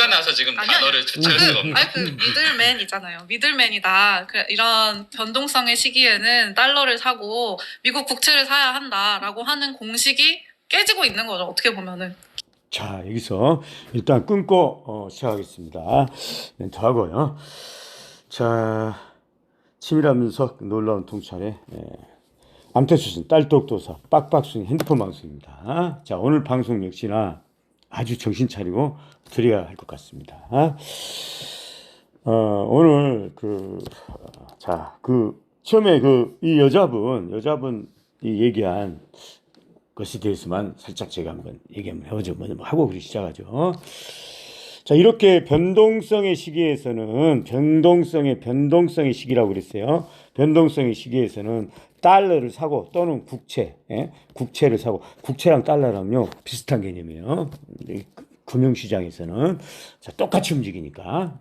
누가 나서 지금 단어를 주체할 수가 없는. 아니 그 미들맨이잖아요. 미들맨이다. 이런 변동성의 시기에는 달러를 사고 미국 국채를 사야 한다라고 하는 공식이 깨지고 있는 거죠. 어떻게 보면은. 자, 여기서 일단 끊고 시작하겠습니다. 멘트 하고요. 자, 치밀하면서 놀라운 통찰에 암태수신 딸똑도사 빡빡순 핸드폰 방송입니다. 자, 오늘 방송 역시나 아주 정신 차리고 드려야 할 것 같습니다. 오늘 처음에 이 여자분이 얘기한 것에 대해서만 살짝 제가 한번 얘기 한번 해보죠. 뭐 하고 우리 시작하죠. 자, 이렇게 변동성의 시기에서는 변동성의 시기라고 그랬어요. 변동성의 시기에서는 달러를 사고 또는 국채를 사고, 국채랑 달러랑요 비슷한 개념이에요. 금융시장에서는 자, 똑같이 움직이니까.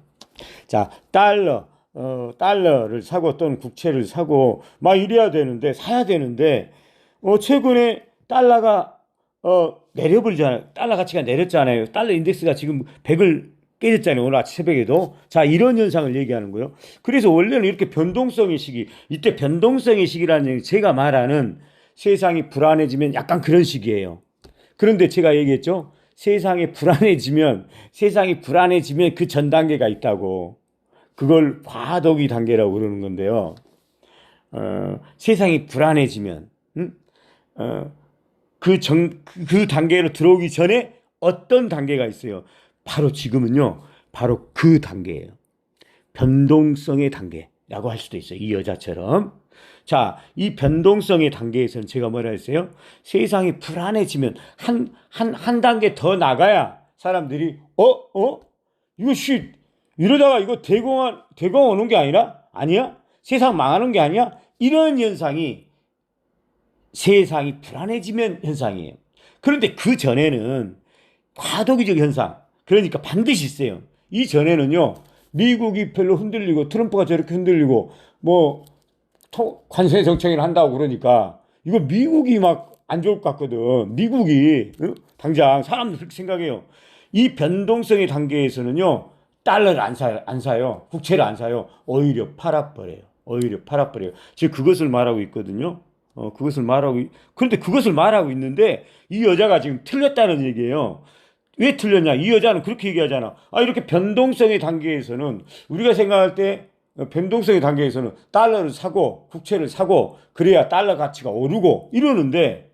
자, 달러를 사고 또는 국채를 사고 막 이래야 되는데, 사야 되는데 최근에 달러가 내려버리잖아요. 달러 가치가 내렸잖아요. 달러 인덱스가 지금 100을 깨졌잖아요. 오늘 아침 새벽에도. 자, 이런 현상을 얘기하는 거예요. 그래서 원래는 이렇게 변동성의 시기, 이때 변동성의 시기라는 얘기, 제가 말하는 세상이 불안해지면 약간 그런 시기예요. 그런데 제가 얘기했죠. 세상이 불안해지면 그 전 단계가 있다고. 그걸 과도기 단계라고 그러는 건데요. 세상이 불안해지면, 그 단계로 들어오기 전에 어떤 단계가 있어요. 바로 지금은요, 바로 그 단계예요. 변동성의 단계라고 할 수도 있어요. 이 여자처럼. 자, 이 변동성의 단계에서는 제가 뭐라 했어요? 세상이 불안해지면 한 단계 더 나가야 사람들이, 이러다가 이거 대공 오는 게 아니야? 세상 망하는 게 아니야? 이런 현상이 세상이 불안해지면 현상이에요. 그런데 그 전에는 과도기적 현상, 그러니까 반드시 있어요. 이 전에는요, 미국이 별로 흔들리고 트럼프가 저렇게 흔들리고 뭐 관세 정책을 한다고 그러니까 이거 미국이 막 안 좋을 것 같거든. 미국이 당장 사람들 그렇게 생각해요. 이 변동성의 단계에서는요, 달러를 안 사요. 국채를 안 사요. 오히려 팔아버려요. 지금 그것을 말하고 있거든요. 그런데 그것을 말하고 있는데 이 여자가 지금 틀렸다는 얘기예요. 왜 틀렸냐? 이 여자는 그렇게 얘기하잖아. 이렇게 변동성의 단계에서는, 우리가 생각할 때 변동성의 단계에서는 달러를 사고 국채를 사고 그래야 달러 가치가 오르고 이러는데,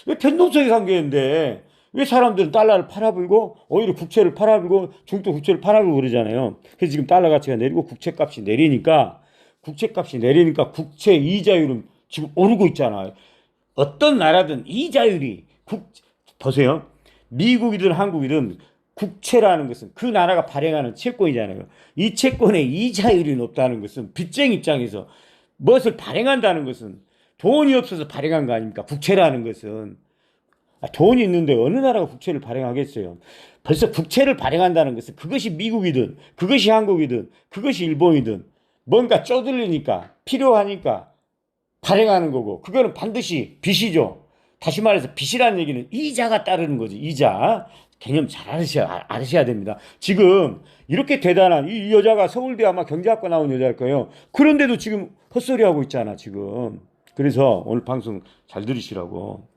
왜 변동성의 단계인데 왜 사람들은 달러를 팔아불고 오히려 국채를 팔아불고 중도 국채를 팔아불고 그러잖아요. 그래서 지금 달러 가치가 내리고 국채값이 내리니까 국채 이자율은 지금 오르고 있잖아요. 어떤 나라든 이자율이 보세요. 미국이든 한국이든 국채라는 것은 그 나라가 발행하는 채권이잖아요. 이 채권의 이자율이 높다는 것은 빚쟁 입장에서 무엇을 발행한다는 것은 돈이 없어서 발행한 거 아닙니까? 국채라는 것은. 돈이 있는데 어느 나라가 국채를 발행하겠어요? 벌써 국채를 발행한다는 것은 그것이 미국이든 그것이 한국이든 그것이 일본이든 뭔가 쪼들리니까 필요하니까 발행하는 거고, 그거는 반드시 빚이죠. 다시 말해서 빚이라는 얘기는 이자가 따르는 거지. 이자. 개념 잘 알으셔야 됩니다. 지금 이렇게 대단한 이 여자가 서울대 아마 경제학과 나온 여자일 거예요. 그런데도 지금 헛소리 하고 있잖아 지금. 그래서 오늘 방송 잘 들으시라고.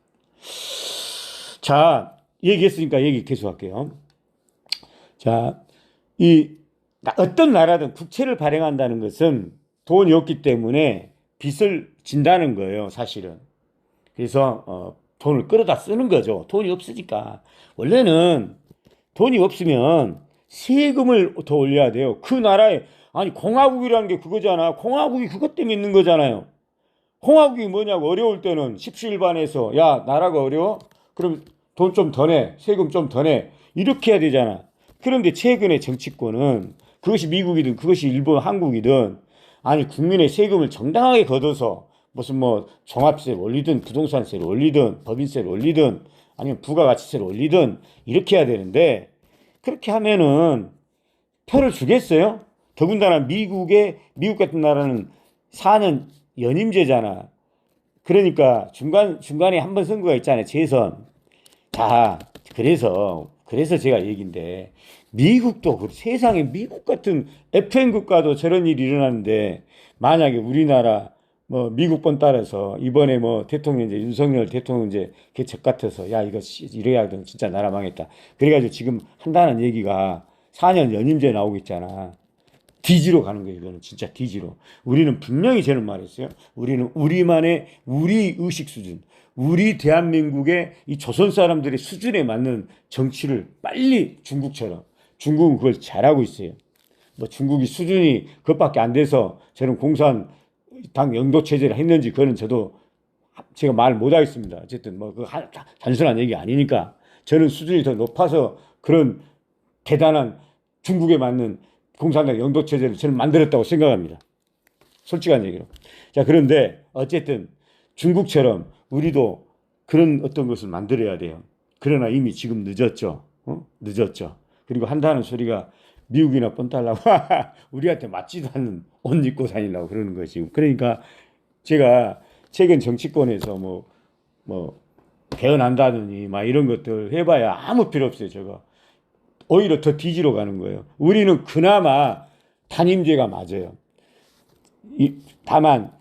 자, 얘기했으니까 얘기 계속할게요. 자, 어떤 나라든 국채를 발행한다는 것은 돈이 없기 때문에 빚을 진다는 거예요, 사실은. 그래서 돈을 끌어다 쓰는 거죠. 돈이 없으니까. 원래는 돈이 없으면 세금을 더 올려야 돼요. 그 나라에, 공화국이라는 게 그거잖아. 공화국이 그것 때문에 있는 거잖아요. 공화국이 뭐냐고, 어려울 때는 십시일반에서, 야, 나라가 어려워? 그럼 돈 좀 더 내, 세금 좀 더 내, 이렇게 해야 되잖아. 그런데 최근에 정치권은, 그것이 미국이든 그것이 일본, 한국이든, 국민의 세금을 정당하게 걷어서 무슨 종합세를 올리든 부동산세를 올리든 법인세를 올리든 아니면 부가가치세를 올리든 이렇게 해야 되는데, 그렇게 하면은 표를 주겠어요? 더군다나 미국 같은 나라는 4년 연임제잖아. 그러니까 중간에 한 번 선거가 있잖아요. 재선. 자, 그래서 그래서 제가 얘기인데 미국도 세상에 미국 같은 FN 국가도 저런 일이 일어나는데 만약에 우리나라 뭐 미국번 따라서 이번에 뭐 대통령 이제 윤석열 대통령 이제 개척 같아서 야 이거 이래야 돼 진짜 나라 망했다. 그래가지고 지금 한다는 얘기가 4년 연임제 나오고 있잖아. 뒤지로 가는 거예요. 이거는 진짜 뒤지로. 우리는 분명히 저는 말했어요. 우리는 우리만의 우리 의식 수준, 우리 대한민국의 이 조선 사람들의 수준에 맞는 정치를 빨리 중국처럼. 중국은 그걸 잘하고 있어요. 뭐 중국이 수준이 그것밖에 안 돼서 저는 공산당 영도 체제를 했는지 그거는 저도 제가 말 못하겠습니다. 어쨌든 뭐 그 단순한 얘기 아니니까 저는 수준이 더 높아서 그런 대단한 중국에 맞는 공산당 영도 체제를 저는 만들었다고 생각합니다. 솔직한 얘기로. 자, 그런데 어쨌든 중국처럼 우리도 그런 어떤 것을 만들어야 돼요. 그러나 이미 지금 늦었죠. 늦었죠. 그리고 한다는 소리가 미국이나 뻔 달라고 우리한테 맞지도 않는 옷 입고 다니려고 그러는 거예요, 지금. 그러니까 제가 최근 정치권에서 뭐 개헌한다느니 막 이런 것들 해봐야 아무 필요 없어요, 저거. 오히려 더 뒤지러 가는 거예요. 우리는 그나마 단임제가 맞아요. 다만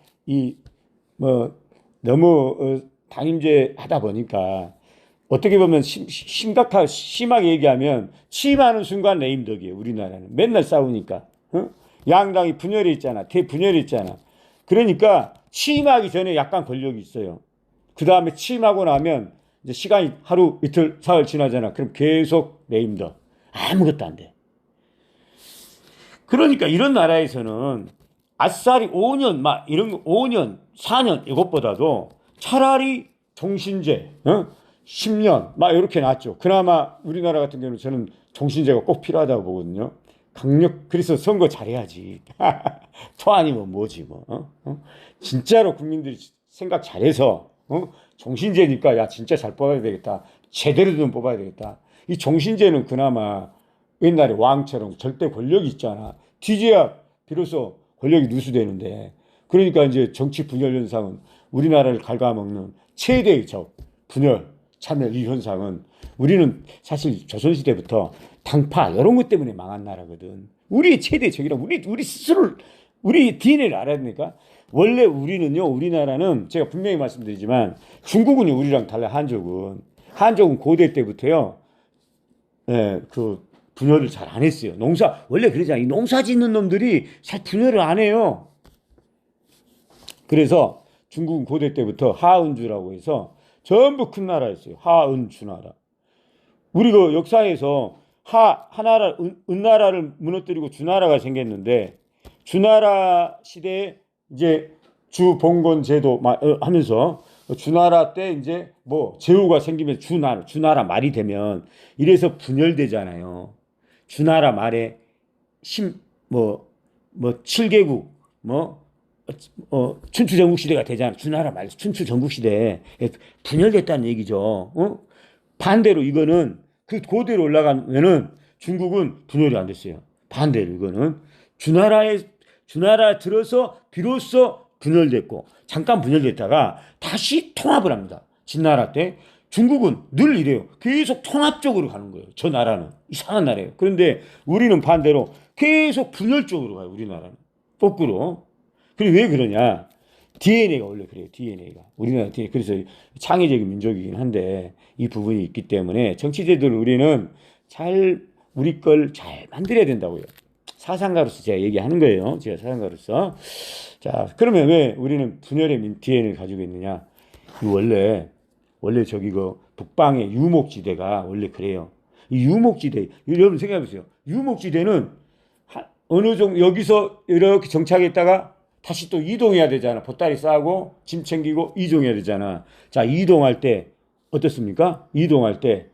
너무 단임제 하다 보니까 어떻게 보면 심하게 얘기하면 취임하는 순간 레임덕이에요. 우리나라는 맨날 싸우니까 양당이 분열이 있잖아, 대분열이 있잖아. 그러니까 취임하기 전에 약간 권력이 있어요. 그 다음에 취임하고 나면 이제 시간이 하루 이틀 사흘 지나잖아. 그럼 계속 레임덕. 아무것도 안 돼. 그러니까 이런 나라에서는 아싸리 5년, 막 이런 거 5년, 4년 이것보다도 차라리 종신제, 10년, 막 이렇게 놨죠. 그나마 우리나라 같은 경우는 저는 종신제가 꼭 필요하다고 보거든요. 그래서 선거 잘해야지. 또 아니면 뭐지, 뭐. 진짜로 국민들이 생각 잘해서, 종신제니까, 야, 진짜 잘 뽑아야 되겠다. 제대로 좀 뽑아야 되겠다. 이 종신제는 그나마 옛날에 왕처럼 절대 권력이 있잖아. 뒤져야 비로소 권력이 누수되는데. 그러니까 이제 정치 분열 현상은 우리나라를 갉아먹는 최대의 적, 분열, 참여 이 현상은 우리는 사실 조선시대부터 당파 이런 것 때문에 망한 나라거든. 우리의 최대의 적이라 우리 스스로를 우리 DNA를 알아야 되니까. 원래 우리는요, 우리나라는 제가 분명히 말씀드리지만 중국은요 우리랑 달라. 한족은 고대 때부터요. 예, 그 분열을 잘 안 했어요. 원래 그러잖아요. 이 농사 짓는 놈들이 잘 분열을 안 해요. 그래서 중국은 고대 때부터 하은주라고 해서 전부 큰 나라였어요. 하은주나라. 우리 그 역사에서 은나라를 무너뜨리고 주나라가 생겼는데 주나라 시대에 이제 주봉건 제도 하면서 주나라 때 이제 뭐 제후가 생기면 주나라 말이 되면 이래서 분열되잖아요. 주나라 말에 7개국 춘추 전국 시대가 되잖아. 주나라 말 춘추 전국 시대에 분열됐다는 얘기죠. 반대로 이거는 그 고대로 올라가면은 중국은 분열이 안 됐어요. 반대로 이거는 주나라 들어서 비로소 분열됐고 잠깐 분열됐다가 다시 통합을 합니다. 진나라 때. 중국은 늘 이래요. 계속 통합적으로 가는 거예요. 저 나라는. 이상한 나라예요. 그런데 우리는 반대로 계속 분열 쪽으로 가요. 우리나라는. 거꾸로. 그리고 왜 그러냐. DNA가 원래 그래요. DNA가. 우리나라 DNA. 그래서 창의적인 민족이긴 한데 이 부분이 있기 때문에 정치제도를 우리는 우리 걸 잘 만들어야 된다고요. 사상가로서 제가 얘기하는 거예요. 제가 사상가로서. 자, 그러면 왜 우리는 분열의 DNA를 가지고 있느냐. 원래 저기 북방의 유목지대가 원래 그래요. 이 유목지대, 여러분 생각해보세요. 유목지대는 어느 정도 여기서 이렇게 정착했다가 다시 또 이동해야 되잖아. 보따리 싸고 짐 챙기고 이동해야 되잖아. 자, 이동할 때 어떻습니까? 이동할 때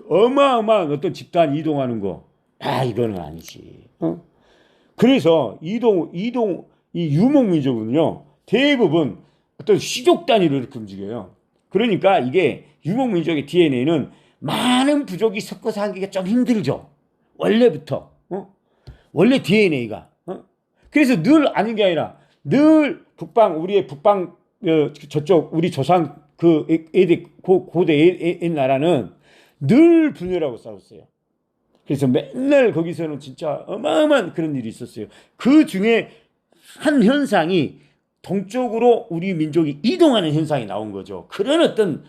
어마어마한 어떤 집단 이동하는 거. 이거는 아니지. 그래서 이 유목민족은요, 대부분 어떤 시족 단위로 이렇게 움직여요. 그러니까 이게 유목민족의 DNA는 많은 부족이 섞어서 하기가 좀 힘들죠. 원래부터. 원래 DNA가. 우리 북방, 저쪽, 우리 조상 그 고대 나라는 늘 분열하고 싸웠어요. 그래서 맨날 거기서는 진짜 어마어마한 그런 일이 있었어요. 그 중에 한 현상이 동쪽으로 우리 민족이 이동하는 현상이 나온 거죠. 그런 어떤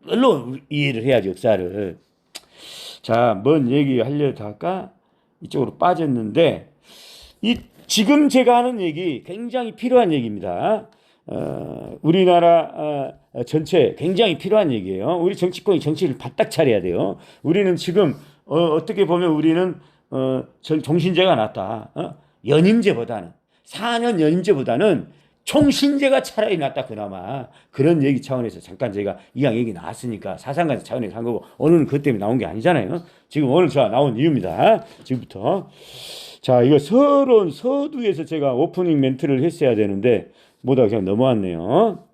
걸로 이해를 해야지, 역사를. 자, 뭔 얘기 하려다 할까? 이쪽으로 빠졌는데, 지금 제가 하는 얘기 굉장히 필요한 얘기입니다. 우리나라 전체 굉장히 필요한 얘기예요. 우리 정치권이 정치를 바짝 차려야 돼요. 우리는 지금 어떻게 보면 우리는 종신제가 낫다. 연임제보다는 4년 연임제보다는 총신제가 차라리 낫다, 그나마. 그런 얘기 차원에서 잠깐 제가 이왕 얘기 나왔으니까 사상관 차원에서 한 거고, 오늘은 그것 때문에 나온 게 아니잖아요. 지금 오늘 제가 나온 이유입니다. 지금부터. 자, 이거 서두에서 제가 오프닝 멘트를 했어야 되는데 못하고 그냥 넘어왔네요.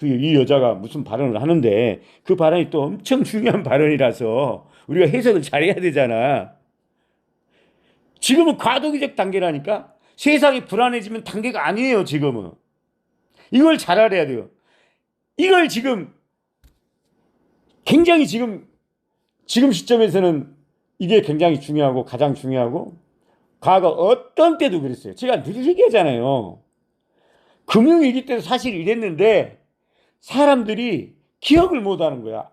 이 여자가 무슨 발언을 하는데 그 발언이 또 엄청 중요한 발언이라서 우리가 해석을 잘해야 되잖아. 지금은 과도기적 단계라니까. 세상이 불안해지면 단계가 아니에요, 지금은. 이걸 잘 알아야 돼요. 이걸 지금 굉장히 지금 시점에서는 이게 굉장히 중요하고 가장 중요하고, 과거 어떤 때도 그랬어요. 제가 늘 얘기하잖아요. 금융위기 때도 사실 이랬는데 사람들이 기억을 못하는 거야.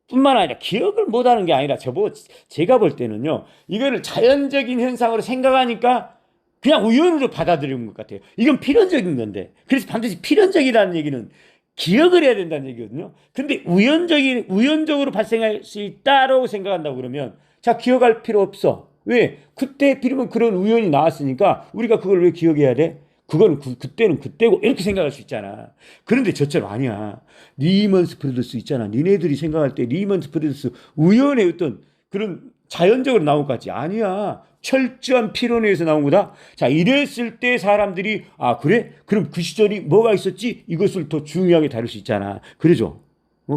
뿐만 아니라 기억을 못하는 게 아니라 제가 볼 때는요, 이거를 자연적인 현상으로 생각하니까 그냥 우연으로 받아들이는 것 같아요. 이건 필연적인 건데, 그래서 반드시 필연적이라는 얘기는 기억을 해야 된다는 얘기거든요. 근데 우연적으로 발생할 수 있다라고 생각한다고 그러면, 자, 기억할 필요 없어. 왜? 그때 필요면 그런 우연이 나왔으니까 우리가 그걸 왜 기억해야 돼? 그거는 그때는 그때고, 이렇게 생각할 수 있잖아. 그런데 저처럼 아니야. 리먼스 브러더스 있잖아. 니네들이 생각할 때 리먼스 브러더스 우연의 어떤 그런 자연적으로 나온 것 같지? 아니야. 철저한 필연에서 나온 거다. 자, 이랬을 때 사람들이, 아, 그래? 그럼 그 시절이 뭐가 있었지? 이것을 더 중요하게 다룰 수 있잖아. 그러죠?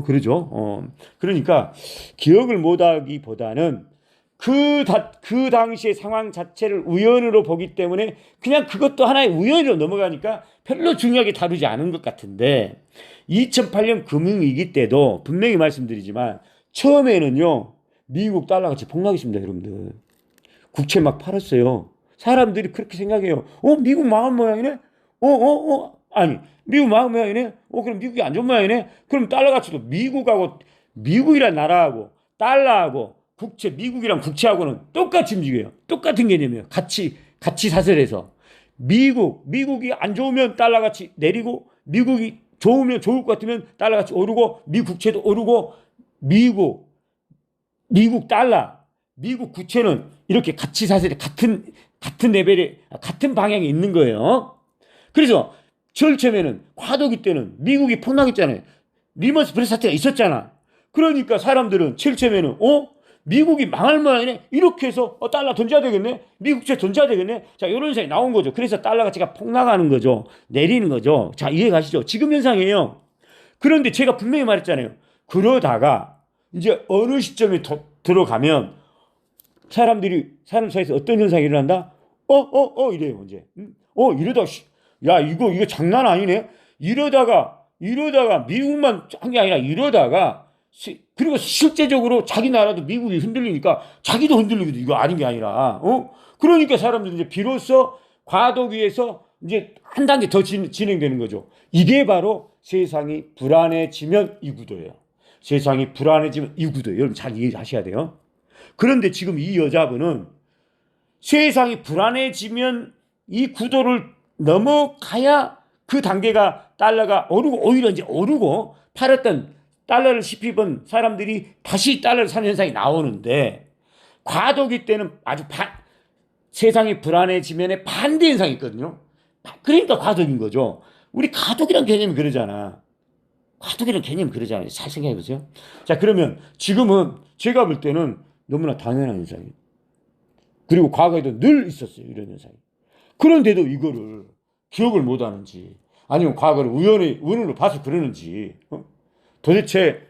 그러죠? 그러니까 기억을 못하기보다는 그 당시의 상황 자체를 우연으로 보기 때문에 그냥 그것도 하나의 우연으로 넘어가니까 별로 중요하게 다루지 않은 것 같은데, 2008년 금융위기 때도 분명히 말씀드리지만 처음에는요, 미국 달러 가치 폭락했습니다, 여러분들. 국채 막 팔았어요. 사람들이 그렇게 생각해요. 미국 망한 모양이네? 아니, 미국 망한 모양이네? 그럼 미국이 안 좋은 모양이네? 그럼 달러 가치도 미국이란 나라하고 달러하고 국채, 미국이랑 국채하고는 똑같이 움직여요. 똑같은 개념이에요. 같이 사설해서. 미국이 안 좋으면 달러 가치 내리고, 미국이 좋으면 좋을 것 같으면 달러 가치 오르고, 미국 국채도 오르고, 미국 달러, 미국 국채는 이렇게 같이 사설이 같은 레벨에, 같은 방향에 있는 거예요. 그래서 제일 처음에는 과도기 때는 미국이 폭락했잖아요. 리먼스 브레스 사태가 있었잖아. 그러니까 사람들은 제일 처음에는 미국이 망할 모양이네. 이렇게 해서 달러 던져야 되겠네. 미국 국채 던져야 되겠네. 자, 이런 현상이 나온 거죠. 그래서 달러 가치가 폭락하는 거죠. 내리는 거죠. 자, 이해 가시죠? 지금 현상이에요. 그런데 제가 분명히 말했잖아요. 그러다가 이제 어느 시점에 들어가면 사람 사이에서 어떤 현상이 일어난다? 이래요, 이제. 이러다가, 야, 이거 장난 아니네? 이러다가 미국만 한 게 아니라 이러다가, 그리고 실제적으로 자기 나라도 미국이 흔들리니까 자기도 흔들리거든. 이거 아닌 게 아니라. 그러니까 사람들이 이제 비로소 과도기에서 이제 한 단계 더 진행되는 거죠. 이게 바로 세상이 불안해지면 이 구도예요. 세상이 불안해지면 이 구도예요. 여러분 잘 이해하셔야 돼요. 그런데 지금 이 여자분은 세상이 불안해지면 이 구도를 넘어가야 그 단계가 달러가 오르고, 오히려 이제 오르고, 팔았던 달러를 씹히던 사람들이 다시 달러를 사는 현상이 나오는데, 과도기 때는 아주 세상이 불안해지면에 반대 현상이 있거든요. 그러니까 과도기인 거죠. 우리 과도기란 개념이 그러잖아. 잘 생각해 보세요. 자, 그러면 지금은 제가 볼 때는 너무나 당연한 현상이에요. 그리고 과거에도 늘 있었어요, 이런 현상이. 그런데도 이거를 기억을 못 하는지, 아니면 과거를 우연으로 봐서 그러는지, 도대체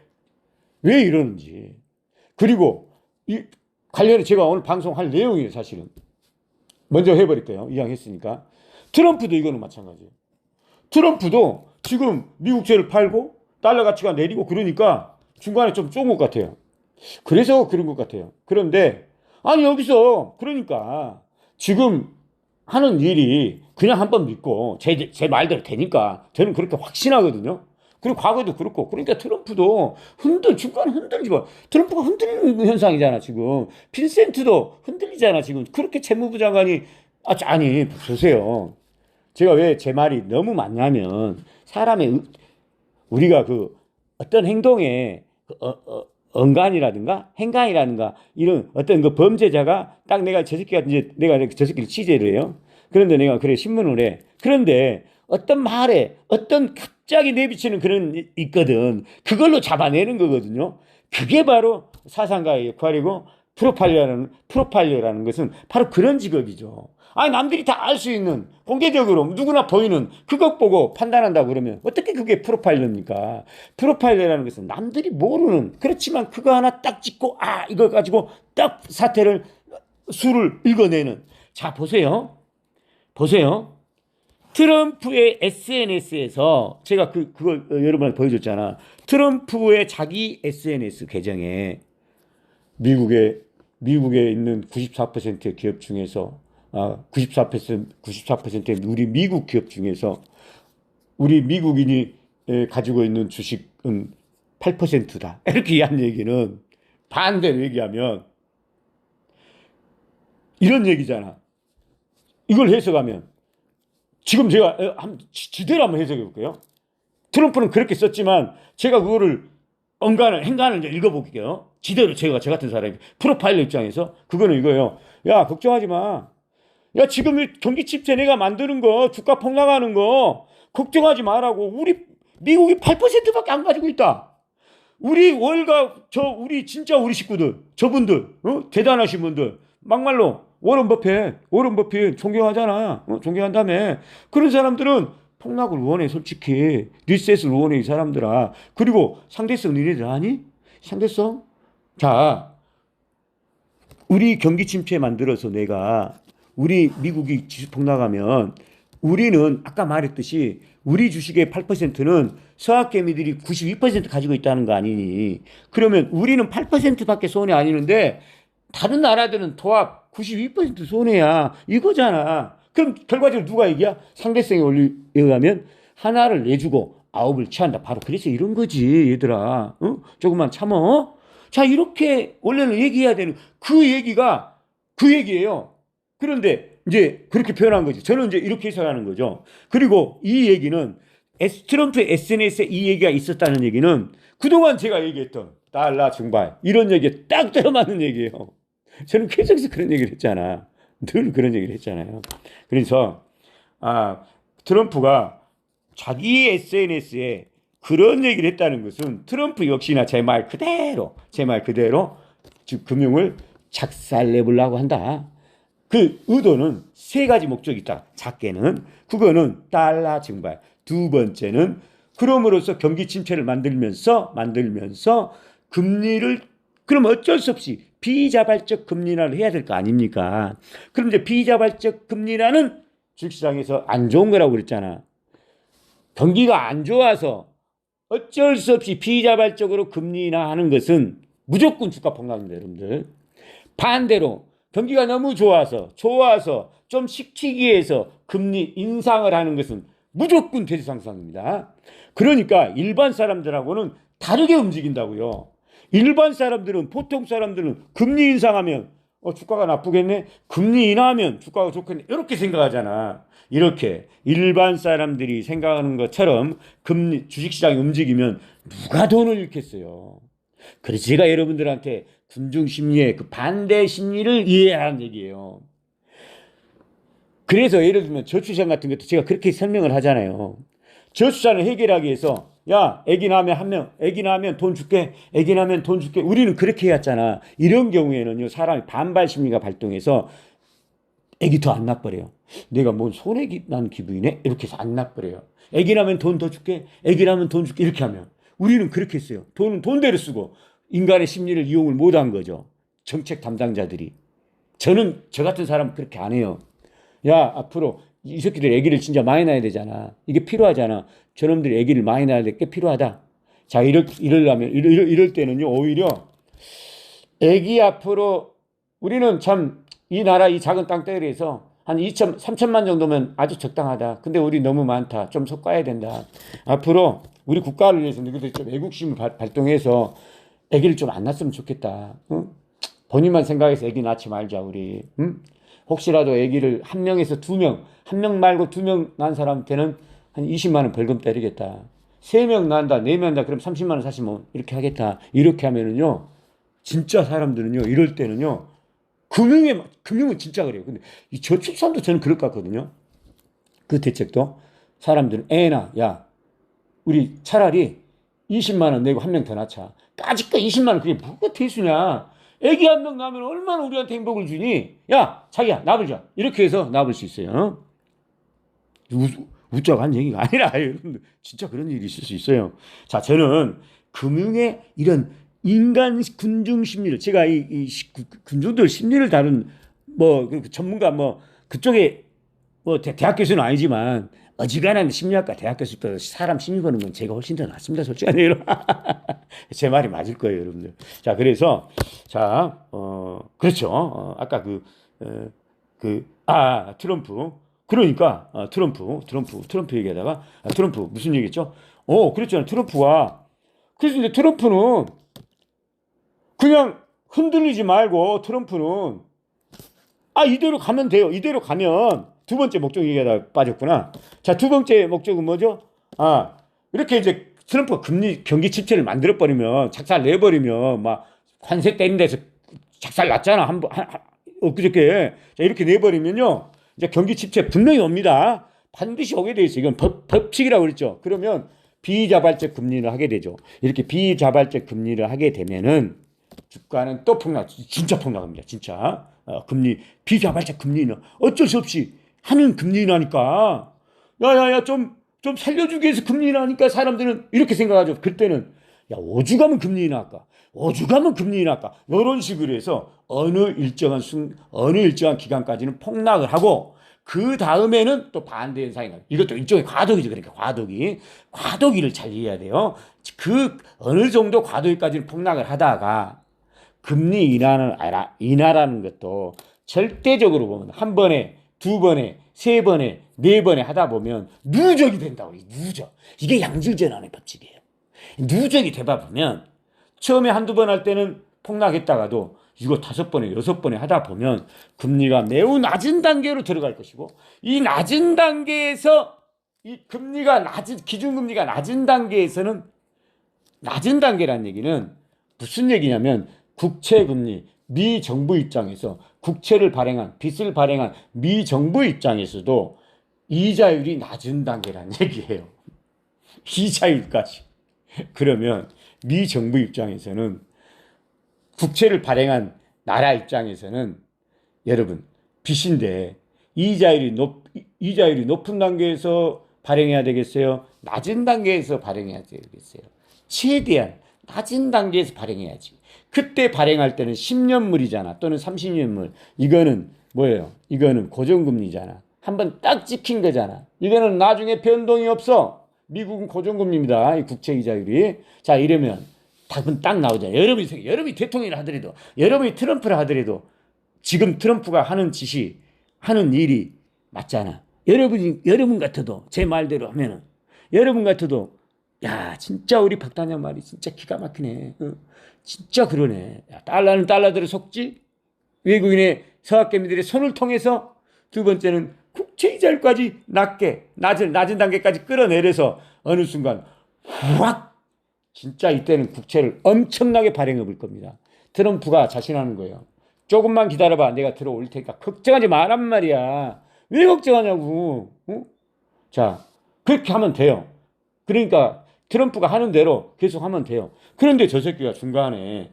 왜 이러는지. 그리고 이 관련해 제가 오늘 방송할 내용이에요, 사실은. 먼저 해버릴게요. 이왕 했으니까. 트럼프도 이거는 마찬가지예요. 트럼프도 지금 미국채를 팔고 달러 가치가 내리고 그러니까 중간에 좀 쫀 것 같아요. 그래서 그런 것 같아요. 그런데 아니 여기서 그러니까 지금 하는 일이 그냥 한번 믿고 제 말대로 되니까 저는 그렇게 확신하거든요. 그리고 과거도 그렇고 그러니까 트럼프도 중간에 흔들리지 마. 트럼프가 흔들리는 현상이잖아 지금. 빈센트도 흔들리잖아 지금. 그렇게 재무부 장관이 아니 보세요. 제가 왜 제 말이 너무 많냐면 사람의 우리가 그 어떤 행동에 언간이라든가 행간이라든가 이런 어떤 그 범죄자가 딱 내가 저 새끼가 이제 내가 저 새끼를 취재를 해요. 그런데 내가 그래 신문을 해. 그런데 어떤 말에 어떤 갑자기 내비치는 그런 있거든. 그걸로 잡아내는 거거든요. 그게 바로 사상가의 역할이고 프로파일러라는 것은 바로 그런 직업이죠. 아니 남들이 다 알 수 있는 공개적으로 누구나 보이는 그것 보고 판단한다고 그러면 어떻게 그게 프로파일러입니까? 프로파일러라는 것은 남들이 모르는 그렇지만 그거 하나 딱 찍고 이거 가지고 딱 수를 읽어내는. 자 보세요. 트럼프의 SNS에서 제가 그걸 여러분한테 보여줬잖아. 트럼프의 자기 SNS 계정에 미국에 있는 94%의 기업 중에서 94%의 우리 미국 기업 중에서 우리 미국인이 가지고 있는 주식은 8%다. 이렇게 한 얘기는 반대로 얘기하면 이런 얘기잖아. 이걸 해석하면 지금 제가 지대로 한번 해석해 볼게요. 트럼프는 그렇게 썼지만 제가 그거를 행간을 읽어볼게요. 지대로 저 같은 사람이 프로파일러 입장에서 그거는 이거예요. 야 걱정하지 마. 야 지금 경기 침체 내가 만드는 거 주가 폭락하는 거 걱정하지 말라고. 우리 미국이 8%밖에 안 가지고 있다. 우리 우리 진짜 우리 식구들 저분들 대단하신 분들 막말로 워런 버핏 존경하잖아. 존경한다며. 그런 사람들은 폭락을 원해. 솔직히 리셋을 원해 이 사람들아. 그리고 상대성 니네들 아니? 상대성? 자 우리 경기 침체 만들어서 내가 우리 미국이 지수 폭락하면 우리는 아까 말했듯이 우리 주식의 8%는 서학개미들이 92% 가지고 있다는 거 아니니? 그러면 우리는 8%밖에 손해 아니는데 다른 나라들은 도합 92% 손해야. 이거잖아. 그럼 결과적으로 누가 이기야? 상대성에 의하면 하나를 내주고 9을 취한다. 바로 그래서 이런 거지 얘들아. 조금만 참어. 자 이렇게 원래는 얘기해야 되는 그 얘기가 그 얘기예요. 그런데 이제 그렇게 표현한 거지. 저는 이제 이렇게 해석하는 거죠. 그리고 이 얘기는 트럼프의 SNS에 이 얘기가 있었다는 얘기는 그동안 제가 얘기했던 달러 증발 이런 얘기에 딱 들어맞는 얘기예요. 저는 계속해서 그런 얘기를 했잖아. 늘 그런 얘기를 했잖아요. 그래서 트럼프가 자기 SNS에 그런 얘기를 했다는 것은 트럼프 역시나 제 말 그대로 즉 금융을 작살내보려고 한다. 그 의도는 세 가지 목적이 있다. 작게는 그거는 달러 증발. 두 번째는 그럼으로써 경기 침체를 만들면서 금리를 그럼 어쩔 수 없이 비자발적 금리 인하를 해야 될 거 아닙니까? 그럼 이제 비자발적 금리 인하는 주식시장에서 안 좋은 거라고 그랬잖아. 경기가 안 좋아서 어쩔 수 없이 비자발적으로 금리 인하하는 것은 무조건 주가 폭락입니다, 여러분들. 반대로 경기가 너무 좋아서 좀 식히기 위해서 금리 인상을 하는 것은 무조건 대세상승입니다. 그러니까 일반 사람들하고는 다르게 움직인다고요. 일반 사람들은 보통 사람들은 금리 인상하면 주가가 나쁘겠네. 금리 인하하면 주가가 좋겠네. 이렇게 생각하잖아. 이렇게 일반 사람들이 생각하는 것처럼 주식시장이 움직이면 누가 돈을 잃겠어요. 그래서 제가 여러분들한테 군중 심리의 그 반대 심리를 이해하라는 얘기예요. 그래서 예를 들면 저출산 같은 것도 제가 그렇게 설명을 하잖아요. 저출산을 해결하기 위해서 야, 애기 낳으면 돈 줄게. 우리는 그렇게 해왔잖아. 이런 경우에는요, 사람이 반발 심리가 발동해서 애기 더 안 낳버려요. 내가 뭔 손해 난 기분이네? 이렇게 해서 안 낳버려요. 애기 낳으면 돈 더 줄게. 이렇게 하면. 우리는 그렇게 했어요. 돈은 돈대로 쓰고 인간의 심리를 이용을 못한 거죠. 정책 담당자들이. 저 같은 사람은 그렇게 안 해요. 야, 앞으로 이 새끼들 애기를 진짜 많이 낳아야 되잖아. 이게 필요하잖아. 저놈들이 애기를 많이 낳아야 될 게 필요하다. 자, 이럴 때는요, 오히려 애기 앞으로 우리는 참 이 나라 이 작은 땅덩어리에서 한 3천만 정도면 아주 적당하다. 근데 우리 너무 많다. 좀 섞어야 된다. 앞으로 우리 국가를 위해서 너희들 좀 애국심을 발동해서 애기를 좀 안 낳았으면 좋겠다. 응? 본인만 생각해서 애기 낳지 말자, 우리. 응? 혹시라도 애기를 한 명에서 두 명, 한 명 말고 두 명 낳은 사람한테는 한 20만 원 벌금 때리겠다. 세 명 낳는다, 네 명 낳는다, 그럼 30만 원 사실 뭐 이렇게 하겠다. 이렇게 하면은요, 진짜 사람들은요, 이럴 때는요, 금융은 진짜 그래요. 근데 이 저축산도 저는 그럴 것 같거든요. 그 대책도. 사람들은 야, 우리 차라리 20만 원 내고 한 명 더 낳자. 까짓거 20만 원 그게 뭐가 대수냐. 애기 한 명 낳으면 얼마나 우리한테 행복을 주니? 야, 자기야, 낳아보자. 이렇게 해서 낳을 수 있어요. 웃자고 한 얘기가 아니라, 여러분들. 진짜 그런 일이 있을 수 있어요. 자, 저는 금융의 이런 인간 군중 심리를, 제가 이 군중들 심리를 다룬 그 전문가 그쪽에 대학 교수는 아니지만 어지간한 심리학과 대학 교수보다 사람 심리 보는 건 제가 훨씬 더 낫습니다. 솔직히. 제 말이 맞을 거예요, 여러분들. 자, 그래서 그렇죠. 아까 트럼프. 그러니까 트럼프 얘기하다가 트럼프 무슨 얘기했죠? 그랬잖아요. 트럼프가. 그래서 이제 트럼프는 그냥 흔들리지 말고 트럼프는 이대로 가면 돼요. 이대로 가면 두 번째 목적 얘기하다 빠졌구나. 자, 두 번째 목적은 뭐죠? 이렇게 이제 트럼프가 경기 침체를 만들어 버리면, 작살 내버리면 막 관세 때린 데서 작살 났잖아. 엊그저께. 자, 이렇게 내버리면요, 이제 경기 침체 분명히 옵니다. 반드시 오게 돼 있어요. 이건 법칙이라고 그랬죠. 그러면 비자발적 금리를 하게 되죠. 이렇게 비자발적 금리를 하게 되면은 주가는 또 진짜 폭락합니다. 진짜. 비자발적 금리는 어쩔 수 없이 하는 금리라니까. 야야야, 좀 살려주기 위해서 금리라니까 사람들은 이렇게 생각하죠. 그때는 오죽하면 금리나 할까. 이런 식으로 해서 어느 일정한 기간까지는 폭락을 하고, 그 다음에는 또 반대 현상이 나요. 이것도 일종의 과도기죠. 그러니까 과도기를 잘 이해해야 돼요. 그 어느 정도 과도기까지는 폭락을 하다가 금리 인하라는 것도 절대적으로 보면 한 번에, 두 번에, 세 번에, 네 번에 하다 보면 누적이 된다고. 누적. 이게 양질전환의 법칙이에요. 누적이 되다 보면 처음에 한두 번 할 때는 폭락했다가도 이거 5번에, 6번에 하다 보면 금리가 매우 낮은 단계로 들어갈 것이고, 이 낮은 단계에서 이 기준금리가 낮은 단계에서는, 낮은 단계란 얘기는 무슨 얘기냐면, 국채금리, 미 정부 입장에서 빚을 발행한 미 정부 입장에서도 이자율이 낮은 단계란 얘기예요. 이자율까지. 그러면 미 정부 입장에서는, 국채를 발행한 나라 입장에서는, 여러분, 빚인데 이자율이 높은 단계에서 발행해야 되겠어요? 낮은 단계에서 발행해야 되겠어요? 최대한 낮은 단계에서 발행해야지. 그때 발행할 때는 10년물이잖아. 또는 30년물. 이거는 뭐예요? 이거는 고정금리잖아. 한번 딱 찍힌 거잖아. 이거는 나중에 변동이 없어. 미국은 고정금리입니다. 이 국채 이자율이. 자, 이러면 답은 딱 나오잖아요. 여러분이 대통령을 하더라도, 여러분이 트럼프를 하더라도, 지금 트럼프가 하는 일이 맞잖아. 여러분 같아도, 제 말대로 하면은, 여러분 같아도, 야, 진짜 우리 박단장 말이 진짜 기가 막히네. 진짜 그러네. 야, 달러는 달러대로 속지? 외국인의 서학개미들의 손을 통해서, 두 번째는 국채이자율까지 낮은 단계까지 끌어내려서 어느 순간 확, 진짜 이때는 국채를 엄청나게 발행해 볼 겁니다. 트럼프가 자신하는 거예요. 조금만 기다려봐. 내가 들어올 테니까 걱정하지 마란 말이야. 왜 걱정하냐고. 자, 그렇게 하면 돼요. 그러니까 트럼프가 하는 대로 계속 하면 돼요. 그런데 저 새끼가 중간에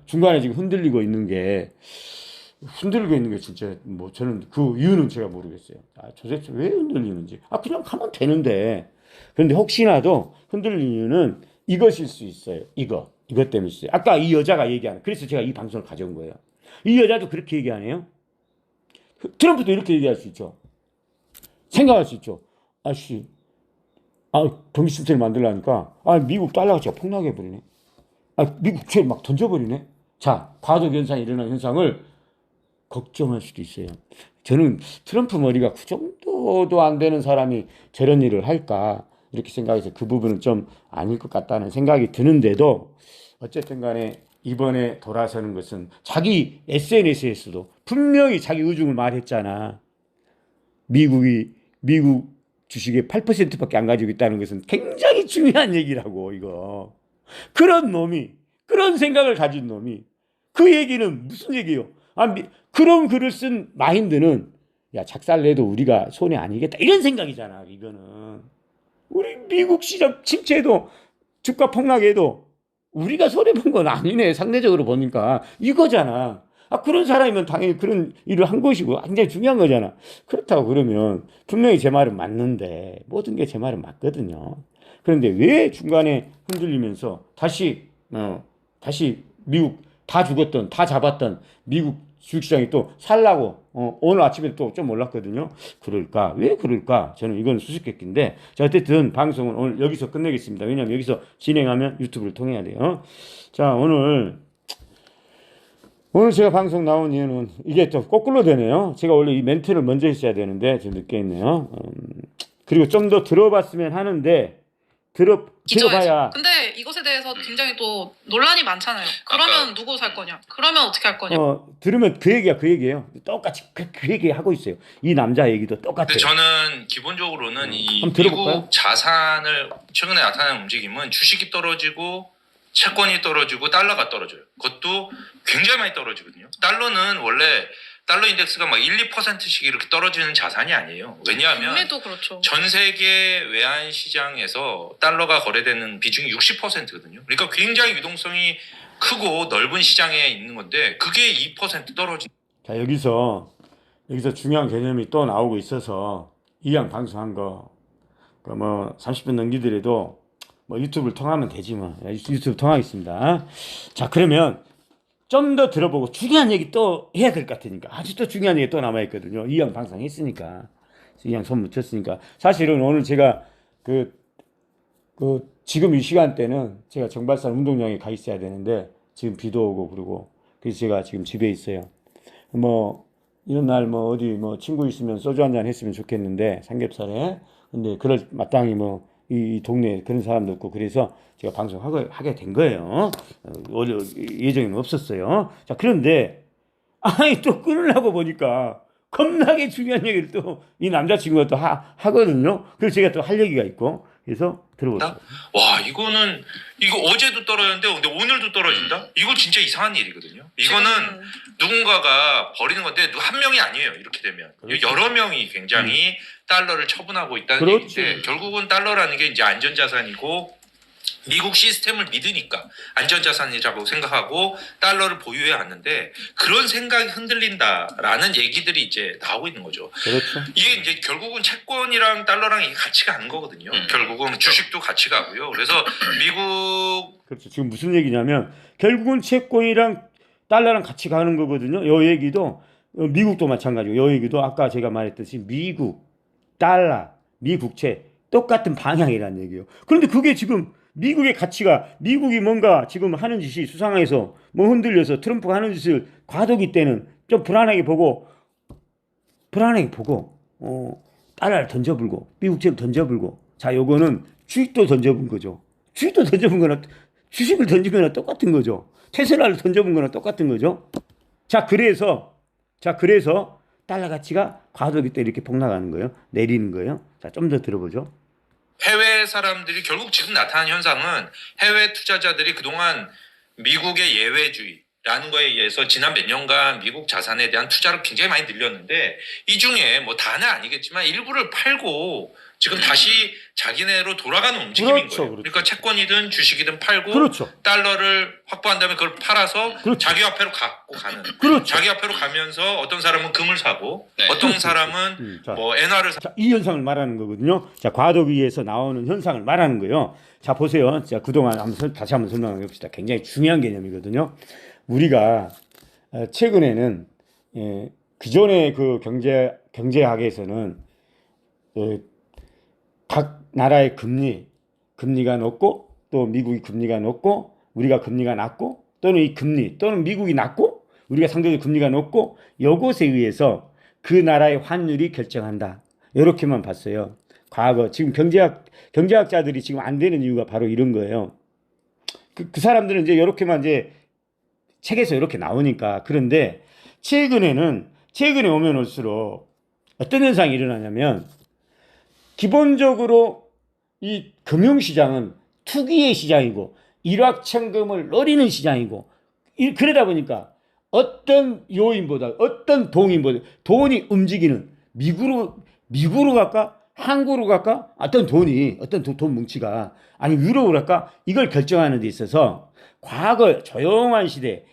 지금 흔들리고 있는 게 진짜 저는 그 이유는 제가 모르겠어요. 저 새끼 왜 흔들리는지. 그냥 가면 되는데. 그런데 혹시나도 흔들리는 이유는 이것일 수 있어요. 이것 때문일 수 있어요. 아까 이 여자가 얘기하는, 그래서 제가 이 방송을 가져온 거예요. 이 여자도 그렇게 얘기 안 해요? 트럼프도 이렇게 얘기할 수 있죠. 생각할 수 있죠. 경기 침체를 만들려니까 미국 달러 가치가 폭락해버리네. 미국 국채 막 던져버리네. 자, 과도기 현상이 일어나는 현상을 걱정할 수도 있어요. 저는 트럼프 머리가 그 정도도 안 되는 사람이 저런 일을 할까 이렇게 생각해서 그 부분은 좀 아닐 것 같다는 생각이 드는데도 어쨌든 간에 이번에 돌아서는 것은 자기 SNS에서도 분명히 자기 의중을 말했잖아. 미국 주식의 8%밖에 안 가지고 있다는 것은 굉장히 중요한 얘기라고, 이거. 그런 생각을 가진 놈이 그 얘기는 무슨 얘기예요? 그런 글을 쓴 마인드는 작살내도 우리가 손해 아니겠다 이런 생각이잖아. 이거는 우리 미국 시장 침체도 주가 폭락에도 우리가 손해 본 건 아니네. 상대적으로 보니까 이거잖아. 그런 사람이면 당연히 그런 일을 한 것이고 굉장히 중요한 거잖아. 그렇다고 그러면 분명히 제 말은 맞는데 모든 게 제 말은 맞거든요. 그런데 왜 중간에 흔들리면서 다시 미국 다 죽었던 다 잡았던 미국 주식시장이 또 살라고 오늘 아침에 또 좀 올랐거든요. 그럴까? 왜 그럴까? 저는 이건 수수께끼인데 자, 어쨌든 방송은 오늘 여기서 끝내겠습니다. 왜냐하면 여기서 진행하면 유튜브를 통해야 돼요. 자, 오늘 제가 방송 나온 이유는 이게 또 거꾸로 되네요. 제가 원래 이 멘트를 먼저 했어야 되는데 지금 늦게 했네요. 그리고 좀 더 들어봤으면 하는데 들어봐야. 근데 이것에 대해서 굉장히 또 논란이 많잖아요. 그러면 누구 살 거냐? 그러면 어떻게 할 거냐? 들으면 그 얘기예요. 똑같이 그 얘기 하고 있어요. 이 남자 얘기도 똑같아요. 근데 저는 기본적으로는 이 들어볼까요? 미국 자산을 최근에 나타난 움직임은 주식이 떨어지고 채권이 떨어지고 달러가 떨어져요. 그것도 굉장히 많이 떨어지거든요. 달러는 원래 달러 인덱스가 막 1, 2%씩 이렇게 떨어지는 자산이 아니에요. 왜냐하면 국내도 그렇죠. 전 세계 외환 시장에서 달러가 거래되는 비중이 60%거든요. 그러니까 굉장히 유동성이 크고 넓은 시장에 있는 건데 그게 2% 떨어진. 자, 여기서 중요한 개념이 또 나오고 있어서 이양 방송한 거 뭐 30분 넘기더라도 뭐 유튜브를 통하면 되지 뭐. 유튜브 통하겠습니다. 자, 그러면 좀 더 들어보고 중요한 얘기 또 해야 될 것 같으니까 아주 또 중요한 얘기 또 남아있거든요. 이양 방송했으니까 이양 손 묻혔으니까 사실은 오늘 제가 지금 이 시간대는 제가 정발산 운동장에 가 있어야 되는데 지금 비도 오고 그러고 그래서 제가 지금 집에 있어요. 뭐 이런 날 뭐 어디 뭐 친구 있으면 소주 한잔 했으면 좋겠는데 삼겹살에 근데 그럴 마땅히 뭐 이 동네에 그런 사람도 없고 그래서 제가 방송하게 된 거예요. 원래 예정에는 없었어요. 자, 그런데 또 끊으려고 보니까 겁나게 중요한 얘기를 또 이 남자친구가 또 하거든요. 그래서 제가 또 할 얘기가 있고 그래서 들어보세요. 와, 이거 어제도 떨어졌는데 근데 오늘도 떨어진다? 이거 진짜 이상한 일이거든요. 이거는 누군가가 버리는 건데 한 명이 아니에요. 이렇게 되면 그렇죠. 여러 명이 굉장히 달러를 처분하고 있다는 그렇죠. 얘기인데 결국은 달러라는 게 이제 안전자산이고 미국 시스템을 믿으니까 안전자산이라고 생각하고 달러를 보유해 왔는데 그런 생각이 흔들린다라는 얘기들이 이제 나오고 있는 거죠. 그렇죠. 이게 이제 결국은 채권이랑 달러랑 이게 같이 가는 거거든요. 결국은 주식도 같이 가고요. 그래서 미국 그렇죠. 지금 무슨 얘기냐면 결국은 채권이랑 달러랑 같이 가는 거거든요. 요 얘기도 미국도 마찬가지고 요 얘기도 아까 제가 말했듯이 미국 달러 미국채 똑같은 방향이라는 얘기예요. 그런데 그게 지금 미국의 가치가 미국이 뭔가 지금 하는 짓이 수상해서 뭐 흔들려서 트럼프가 하는 짓을 과도기 때는 좀 불안하게 보고 달러를 던져불고 미국채를 던져불고 자 요거는 주식도 던져본 거죠. 주식도 던져본 거나 주식을 던진 거나 똑같은 거죠. 테슬라를 던져본 거나 똑같은 거죠. 자 그래서 달러 가치가 과도기 때 이렇게 폭락하는 거예요. 내리는 거예요. 자 좀 더 들어보죠. 해외 사람들이 결국 지금 나타난 현상은 해외 투자자들이 그동안 미국의 예외주의라는 거에 의해서 지난 몇 년간 미국 자산에 대한 투자를 굉장히 많이 늘렸는데 이 중에 뭐 다는 아니겠지만 일부를 팔고 지금 다시 자기네로 돌아가는 움직임인 그렇죠, 거예요. 그렇죠. 그러니까 채권이든 주식이든 팔고 그렇죠. 달러를 확보한 다음에 그걸 팔아서 그렇죠. 자기 화폐로 갖고 가는. 그렇죠. 자기 화폐로 가면서 어떤 사람은 금을 사고 네. 어떤 그렇죠. 사람은 자. 뭐 엔화를 사고. 자, 이 현상을 말하는 거거든요. 자, 과도기에서 나오는 현상을 말하는 거예요. 자, 보세요. 자, 그동안 다시 한번 설명해 봅시다. 굉장히 중요한 개념이거든요. 우리가 최근에는 기존의 그 경제학에서는 각 나라의 금리가 높고 또 미국이 금리가 높고 우리가 금리가 낮고 또는 이 금리 또는 미국이 낮고 우리가 상대적으로 금리가 높고 요것에 의해서 그 나라의 환율이 결정한다. 이렇게만 봤어요. 과거 지금 경제학자들이 지금 안 되는 이유가 바로 이런 거예요. 그 사람들은 이제 이렇게만 이제 책에서 이렇게 나오니까. 그런데 최근에 오면 올수록 어떤 현상이 일어나냐면 기본적으로 이 금융시장은 투기의 시장이고 일확천금을 노리는 시장이고 그러다 보니까 어떤 요인보다 어떤 동인보다 돈이 움직이는 미국으로 갈까? 한국으로 갈까? 어떤 돈 뭉치가 아니 유럽으로 갈까? 이걸 결정하는 데 있어서 과거 조용한 시대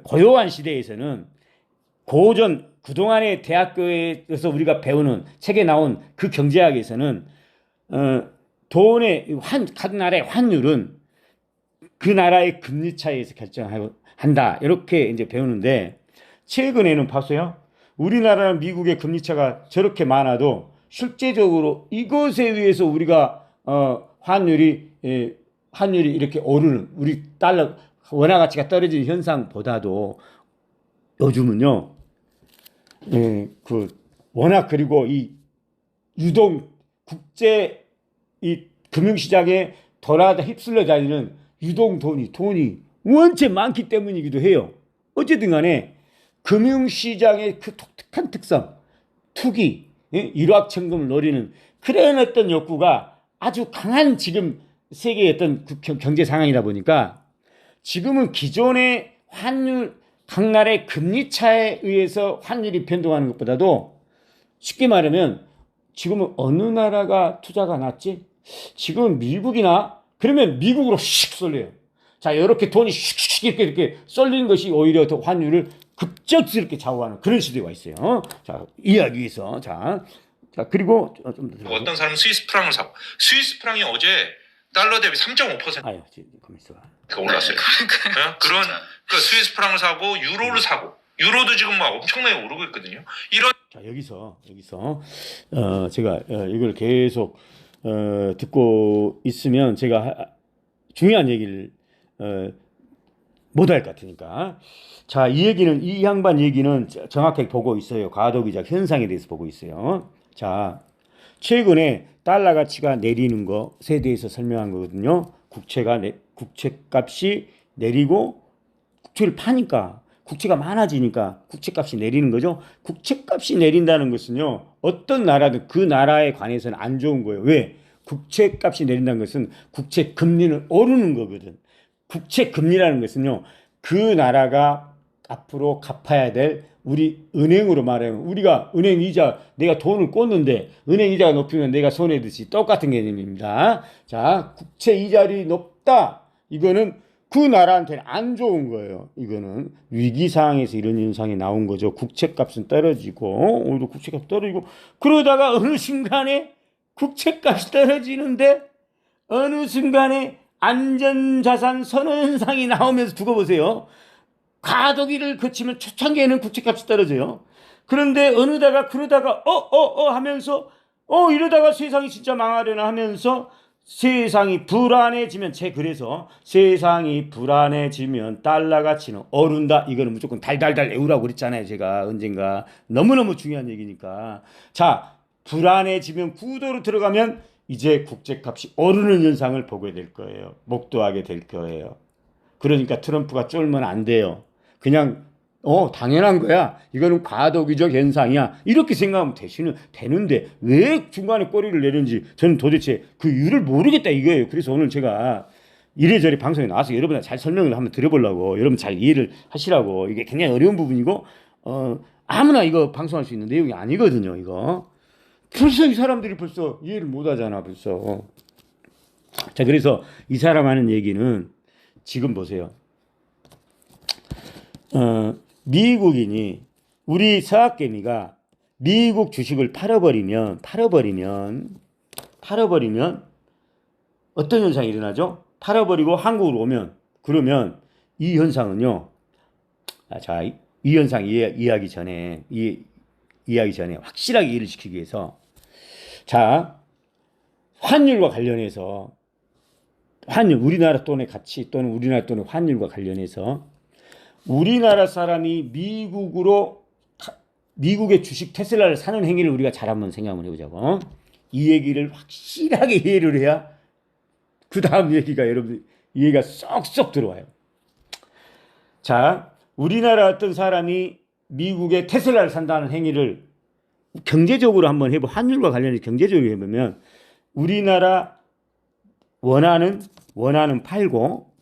고요한 시대에서는 그동안의 대학교에서 우리가 배우는 책에 나온 그 경제학에서는 각 나라의 환율은 그 나라의 금리 차이에서 결정한다. 이렇게 이제 배우는데 최근에는 봤어요. 우리나라랑 미국의 금리 차가 저렇게 많아도 실제적으로 이것에 의해서 우리가 환율이 이렇게 오르는 우리 달러 원화 가치가 떨어지는 현상보다도 요즘은요. 워낙 그리고 이 유동 국제 이 금융시장에 돌아다 휩쓸려 다니는 유동 돈이 원체 많기 때문이기도 해요. 어쨌든 간에 금융시장의 그 독특한 특성, 투기, 일확천금을 노리는 그런 어떤 욕구가 아주 강한 지금 세계의 어떤 경제 상황이다 보니까 지금은 기존의 각 나라의 금리 차에 의해서 환율이 변동하는 것보다도 쉽게 말하면 지금은 어느 나라가 투자가 낫지? 지금 미국이나 그러면 미국으로 슉 쏠려요. 자, 이렇게 돈이 슉슉 이렇게 쏠리는 것이 오히려 더 환율을 급작스럽게 좌우하는 그런 시대가 있어요. 자, 이야기에서 자 그리고 어떤 사람은 스위스 프랑을 사고 스위스 프랑이 어제 달러 대비 3.5% 아유, 가만 있어봐. 올랐어요. 네? 그런 스위스 프랑을 사고 유로를 사고 유로도 지금 막 엄청나게 오르고 있거든요. 이런 자 여기서 제가 이걸 계속 듣고 있으면 제가 중요한 얘기를 못할 것 같으니까 자 이 양반 얘기는 정확하게 보고 있어요. 과도기적 현상에 대해서 보고 있어요. 자 최근에 달러 가치가 내리는 것에 대해서 설명한 거거든요. 국채값이 내리고 국채를 파니까 국채가 많아지니까 국채값이 내리는 거죠. 국채값이 내린다는 것은요. 어떤 나라든 그 나라에 관해서는 안 좋은 거예요. 왜? 국채값이 내린다는 것은 국채 금리는 오르는 거거든. 국채 금리라는 것은요. 그 나라가 앞으로 갚아야 될 우리 은행으로 말하면 우리가 은행 이자 내가 돈을 꽂는데 은행 이자가 높으면 내가 손해듯이 똑같은 개념입니다. 자, 국채 이자율이 높다. 이거는 그 나라한테는 안 좋은 거예요. 이거는 위기 상황에서 이런 현상이 나온 거죠. 국채값은 떨어지고 오히려 국채값 떨어지고 그러다가 어느 순간에 국채값이 떨어지는데 어느 순간에 안전자산 선호 현상이 나오면서 두고 보세요. 과도기를 거치면 초창기에는 국채값이 떨어져요. 그런데 그러다가 하면서 이러다가 세상이 진짜 망하려나 하면서 세상이 불안해지면 그래서 세상이 불안해지면 달러 가치는 오른다. 이거는 무조건 달달달 외우라고 그랬잖아요. 제가 언젠가 너무너무 중요한 얘기니까. 자, 불안해지면 구도로 들어가면 이제 국제값이 오르는 현상을 보게 될 거예요. 목도하게 될 거예요. 그러니까 트럼프가 쫄면 안 돼요. 그냥 당연한 거야. 이거는 과도기적 현상이야. 이렇게 생각하면 되는데 왜 중간에 꼬리를 내는지 저는 도대체 그 이유를 모르겠다 이거예요. 그래서 오늘 제가 이래저래 방송에 나와서 여러분한테 잘 설명을 한번 드려보려고 여러분 잘 이해를 하시라고. 이게 굉장히 어려운 부분이고 아무나 이거 방송할 수 있는 내용이 아니거든요. 이거 벌써 이 사람들이 벌써 이해를 못하잖아 벌써. 자 그래서 이 사람 하는 얘기는 지금 보세요. 미국인이 우리 서학개미가 미국 주식을 팔아버리면 어떤 현상이 일어나죠? 팔아버리고 한국으로 오면 그러면 이 현상은요. 자, 이 현상 이해하기 전에 이해하기 전에 확실하게 이해를 시키기 위해서 자, 환율과 관련해서 환율, 우리나라 돈의 가치 또는 우리나라 돈의 환율과 관련해서 우리나라 사람이 미국의 주식 테슬라를 사는 행위를 우리가 잘 한번 생각을 해보자고. 이 얘기를 확실하게 이해를 해야 그 다음 얘기가 여러분 이해가 쏙쏙 들어와요. 자, 우리나라 어떤 사람이 미국의 테슬라를 산다는 행위를 경제적으로 한번 해보, 환율과 관련해서 경제적으로 해보면 우리나라 원화는 팔고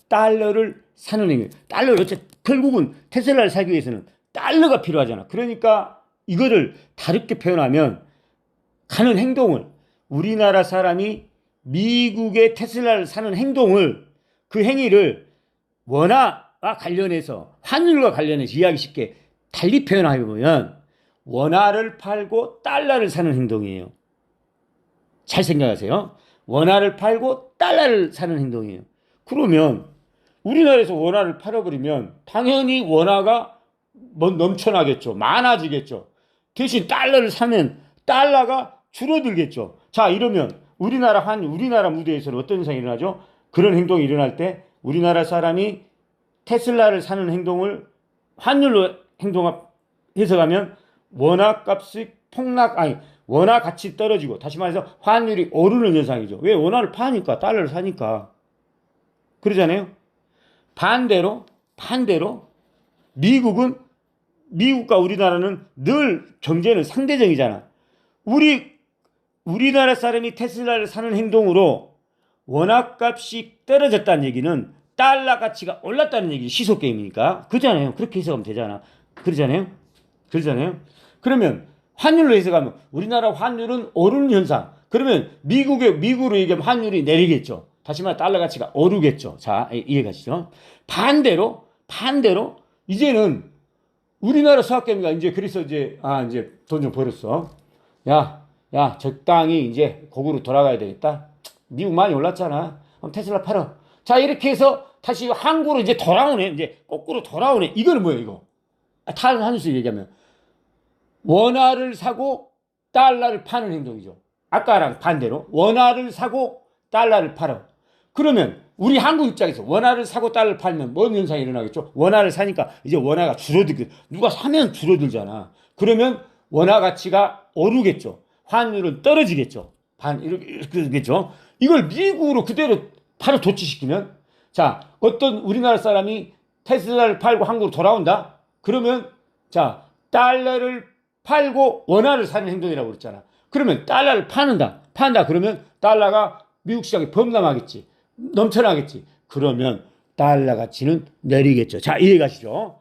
달러를 사는 행위. 달러를 어쨌든 결국은 테슬라를 사기 위해서는 달러가 필요하잖아. 그러니까 이거를 다르게 표현하면 하는 행동을 우리나라 사람이 미국의 테슬라를 사는 행동을 그 행위를 원화와 관련해서 환율과 관련해서 이해하기 쉽게 달리 표현하면 원화를 팔고 달러를 사는 행동이에요. 잘 생각하세요. 원화를 팔고 달러를 사는 행동이에요. 그러면 우리나라에서 원화를 팔아버리면 당연히 원화가 넘쳐나겠죠. 많아지겠죠. 대신 달러를 사면 달러가 줄어들겠죠. 자, 이러면 우리나라 무대에서는 어떤 현상이 일어나죠? 그런 행동이 일어날 때 우리나라 사람이 테슬라를 사는 행동을 환율로 해석하면 원화 값이 원화 가치 떨어지고 다시 말해서 환율이 오르는 현상이죠. 왜? 원화를 파니까 달러를 사니까. 그러잖아요. 반대로 미국과 우리나라는 늘 경제는 상대적이잖아. 우리나라 사람이 테슬라를 사는 행동으로 원화 값이 떨어졌다는 얘기는 달러 가치가 올랐다는 얘기, 시속 게임이니까. 그렇잖아요. 그렇게 해석하면 되잖아. 그러잖아요. 그러면 환율로 해석하면 우리나라 환율은 오르는 현상. 그러면 미국으로 얘기하면 환율이 내리겠죠. 다시 말해 달러 가치가 오르겠죠. 자, 이해가시죠? 반대로 이제는 우리나라 수학개미가 그래서 이제 돈 좀 벌었어. 야, 적당히 이제 거꾸로 돌아가야 되겠다. 미국 많이 올랐잖아. 그럼 테슬라 팔아. 자, 이렇게 해서 다시 한국으로 이제 돌아오네. 이제 거꾸로 돌아오네. 이거는 뭐예요, 이거? 다른 한수 얘기하면 원화를 사고 달러를 파는 행동이죠. 아까랑 반대로 원화를 사고 달러를 팔아. 그러면 우리 한국 입장에서 원화를 사고 달러를 팔면 뭔 현상이 일어나겠죠? 원화를 사니까 이제 원화가 줄어들게. 누가 사면 줄어들잖아. 그러면 원화 가치가 오르겠죠. 환율은 떨어지겠죠. 이렇게 되겠죠. 이걸 미국으로 그대로 바로 도치시키면, 자, 어떤 우리나라 사람이 테슬라를 팔고 한국으로 돌아온다? 그러면, 자, 달러를 팔고 원화를 사는 행동이라고 그랬잖아. 그러면 달러를 판다. 그러면 달러가 미국 시장에 범람하겠지. 넘쳐나겠지. 그러면 달러 가치는 내리겠죠. 자, 이해가시죠?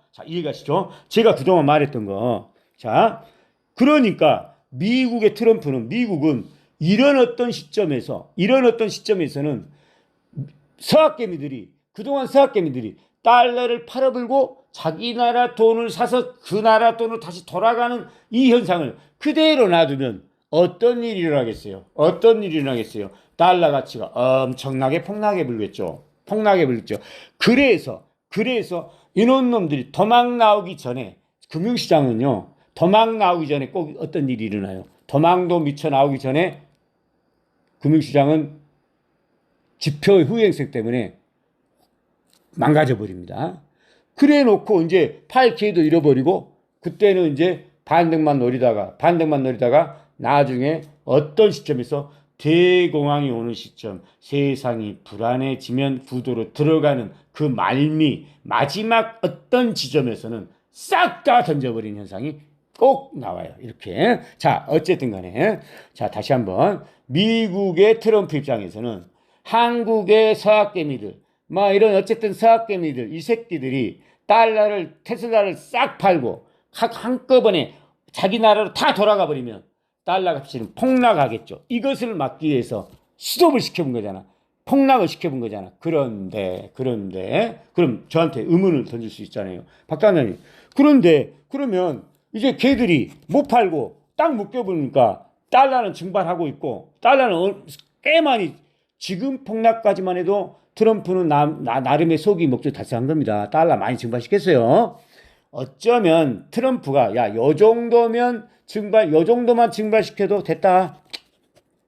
제가 그동안 말했던 거. 자, 그러니까 미국은 이런 어떤 시점에서는 그동안 서학개미들이 달러를 팔아불고 자기 나라 돈을 사서 그 나라 돈으로 다시 돌아가는 이 현상을 그대로 놔두면 어떤 일이 일어나겠어요? 달러 가치가 엄청나게 폭락해 불겠죠. 그래서 이런 놈들이 도망 나오기 전에 금융시장은요. 도망 나오기 전에 꼭 어떤 일이 일어나요? 도망도 미쳐 나오기 전에 금융시장은 지표 후행성 때문에 망가져 버립니다. 그래 놓고 이제 팔 기회도 잃어버리고 그때는 이제 반등만 노리다가 나중에 어떤 시점에서 대공황이 오는 시점, 세상이 불안해지면 구도로 들어가는 그 마지막 어떤 지점에서는 싹 다 던져버리는 현상이 꼭 나와요. 이렇게. 자, 어쨌든 간에. 자, 다시 한번. 미국의 트럼프 입장에서는 한국의 서학개미들, 이런 어쨌든 서학개미들, 이 새끼들이 테슬라를 싹 팔고 한꺼번에 자기 나라로 다 돌아가 버리면 달러 값이 폭락하겠죠. 이것을 막기 위해서 스톱을 시켜본 거잖아. 폭락을 시켜본 거잖아. 그런데 그럼 저한테 의문을 던질 수 있잖아요. 박단장님. 그러면 이제 걔들이 못 팔고 딱 묶여보니까 달러는 증발하고 있고 달러는 꽤 많이 지금 폭락까지만 해도 트럼프는 나름의 소기 목적 달성한 겁니다. 달러 많이 증발시켰어요. 어쩌면 트럼프가 야, 요 정도면 요 정도만 증발시켜도 됐다.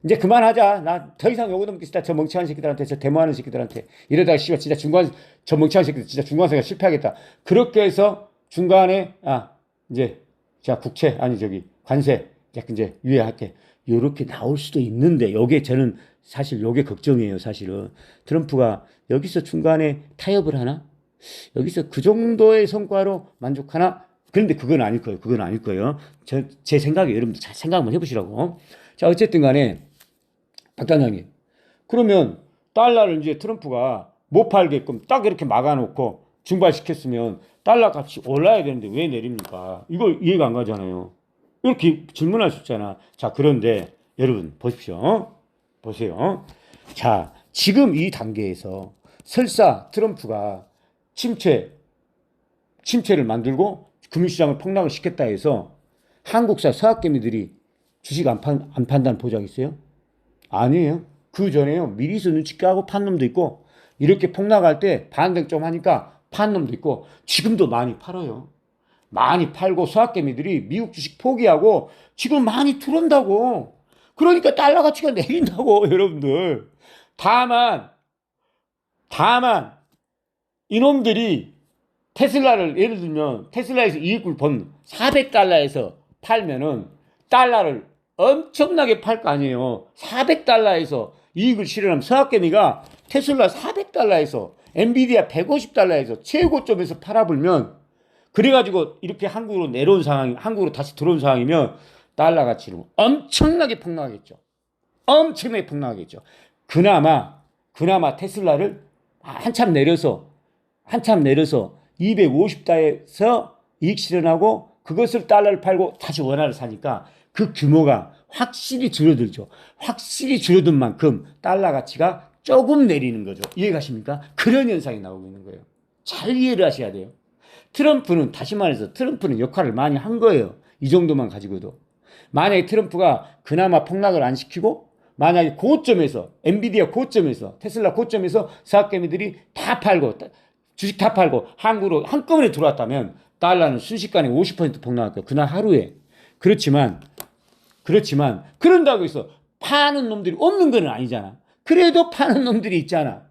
이제 그만하자. 나 더 이상 요거 넘기 싫다. 저 멍청한 새끼들한테, 저 데모하는 새끼들한테. 이러다가 씨발 진짜 저 멍청한 새끼들 진짜 중간세가 실패하겠다. 그렇게 해서 중간에, 이제, 자, 관세, 약간 이제 유예할게. 요렇게 나올 수도 있는데, 요게 저는 사실 요게 걱정이에요, 사실은. 트럼프가 여기서 중간에 타협을 하나? 여기서 그 정도의 성과로 만족하나? 그런데 그건 아닐 거예요. 그건 아닐 거예요. 제 생각에 여러분들 잘 생각 한번 해보시라고. 자, 어쨌든 간에, 박 단장님. 그러면 달러를 이제 트럼프가 못 팔게끔 딱 이렇게 막아놓고 중발시켰으면 달러 값이 올라야 되는데 왜 내립니까? 이거 이해가 안 가잖아요. 이렇게 질문할 수 있잖아. 자, 그런데 여러분 보십시오. 보세요. 자, 지금 이 단계에서 설사 트럼프가 침체를 만들고 금융시장을 폭락을 시켰다 해서 한국사 서학개미들이 주식 안 판다는 보장 있어요? 아니에요. 그 전에요. 미리서 눈치 까고 판 놈도 있고, 이렇게 폭락할 때 반등 좀 하니까 판 놈도 있고, 지금도 많이 팔아요. 많이 팔고 서학개미들이 미국 주식 포기하고 지금 많이 들어온다고. 그러니까 달러 가치가 내린다고, 여러분들. 다만, 이놈들이 테슬라를 예를 들면 테슬라에서 이익을 번 400달러에서 팔면은 달러를 엄청나게 팔 거 아니에요. 400달러에서 이익을 실현하면 서학개미가 테슬라 400달러에서 엔비디아 150달러에서 최고점에서 팔아불면 그래가지고 이렇게 한국으로 다시 들어온 상황이면 달러 가치는 엄청나게 폭락하겠죠. 엄청나게 폭락하겠죠. 그나마 테슬라를 한참 내려서 250달러에서 이익 실현하고 그것을 달러를 팔고 다시 원화를 사니까 그 규모가 확실히 줄어들죠. 확실히 줄어든 만큼 달러 가치가 조금 내리는 거죠. 이해가십니까? 그런 현상이 나오고 있는 거예요. 잘 이해를 하셔야 돼요. 다시 말해서 트럼프는 역할을 많이 한 거예요. 이 정도만 가지고도. 만약에 트럼프가 그나마 폭락을 안 시키고 만약에 고점에서 엔비디아 고점에서 테슬라 고점에서 사학개미들이 다 팔고 주식 다 팔고 한국으로 한꺼번에 들어왔다면 달러는 순식간에 50% 폭락할 거예요. 그날 하루에. 그렇지만 그런다고 해서 파는 놈들이 없는 건 아니잖아. 그래도 파는 놈들이 있잖아.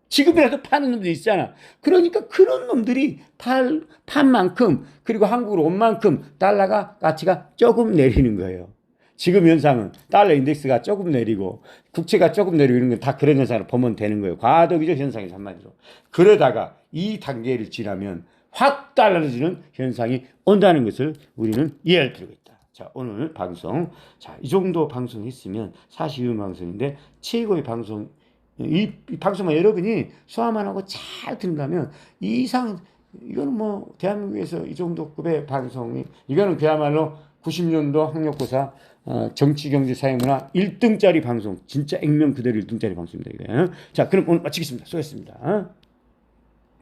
지금이라도 파는 놈들이 있잖아. 그러니까 그런 놈들이 판 만큼 그리고 한국으로 온 만큼 달러가 가치가 조금 내리는 거예요. 지금 현상은 달러 인덱스가 조금 내리고 국채가 조금 내리고 이런 건 다 그런 현상을 보면 되는 거예요. 과도기적 현상이죠, 한마디로. 그러다가 이 단계를 지나면 확 달라지는 현상이 온다는 것을 우리는 이해할 필요가 있다. 자, 오늘 방송. 자, 이 정도 방송했으면 42분 방송인데 최고의 방송. 이 방송만 여러분이 소화만 하고 잘 듣는다면 이거는 뭐 대한민국에서 이 정도 급의 방송이 이거는 그야말로 90년도 학력고사 정치, 경제, 사회문화 1등짜리 방송. 진짜 액면 그대로 1등짜리 방송입니다. 이거. 자, 그럼 오늘 마치겠습니다. 수고했습니다.